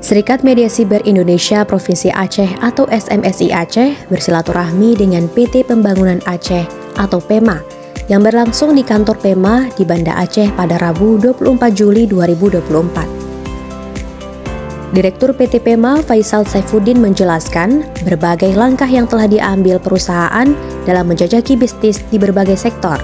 Serikat Media Siber Indonesia Provinsi Aceh atau SMSI Aceh bersilaturahmi dengan PT Pembangunan Aceh atau PEMA yang berlangsung di kantor PEMA di Banda Aceh pada Rabu 24 Juli 2024. Direktur PT PEMA Faisal Saifuddin menjelaskan berbagai langkah yang telah diambil perusahaan dalam menjajaki bisnis di berbagai sektor.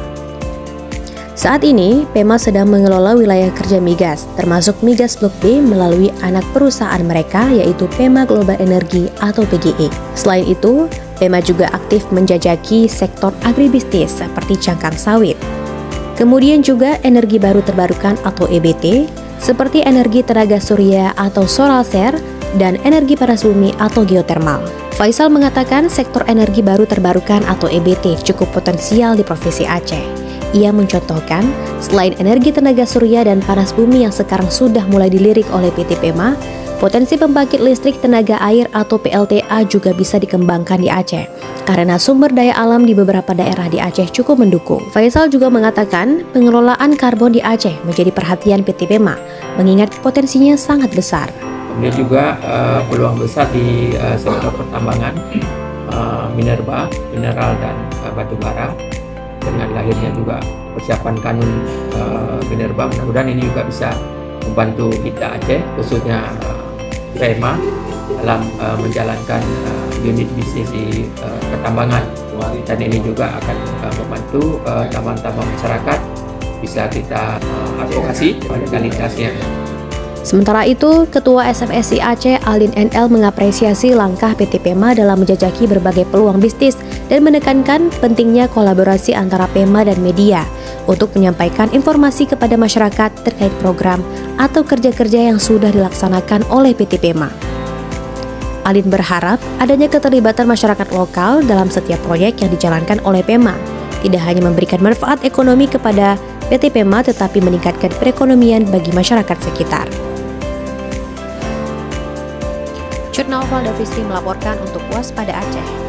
Saat ini, PEMA sedang mengelola wilayah kerja migas, termasuk migas Blok B melalui anak perusahaan mereka yaitu PEMA Global Energy atau PGE. Selain itu, PEMA juga aktif menjajaki sektor agribisnis seperti cangkang sawit. Kemudian juga energi baru terbarukan atau EBT, seperti energi tenaga surya atau solar cell, dan energi panas bumi atau geotermal. Faisal mengatakan sektor energi baru terbarukan atau EBT cukup potensial di Provinsi Aceh. Ia mencontohkan, selain energi tenaga surya dan panas bumi yang sekarang sudah mulai dilirik oleh PT PEMA, potensi pembangkit listrik tenaga air atau PLTA juga bisa dikembangkan di Aceh, karena sumber daya alam di beberapa daerah di Aceh cukup mendukung. Faisal juga mengatakan, pengelolaan karbon di Aceh menjadi perhatian PT PEMA, mengingat potensinya sangat besar. Kemudian juga peluang besar di sektor pertambangan, minerba, mineral dan batu bara. Dengan lahirnya juga persiapan kanun minerba, mudah-mudahan ini juga bisa membantu kita Aceh, khususnya PEMA dalam menjalankan unit bisnis di pertambangan, dan ini juga akan membantu tambang-tambang masyarakat bisa kita advokasi pada kualitasnya. Sementara itu, Ketua SMSI Aceh Alin NL mengapresiasi langkah PT PEMA dalam menjajaki berbagai peluang bisnis dan menekankan pentingnya kolaborasi antara PEMA dan media untuk menyampaikan informasi kepada masyarakat terkait program atau kerja-kerja yang sudah dilaksanakan oleh PT PEMA. Alin berharap adanya keterlibatan masyarakat lokal dalam setiap proyek yang dijalankan oleh PEMA, tidak hanya memberikan manfaat ekonomi kepada PT PEMA tetapi meningkatkan perekonomian bagi masyarakat sekitar. Jurnal Valda Fistri melaporkan untuk Waspada Aceh.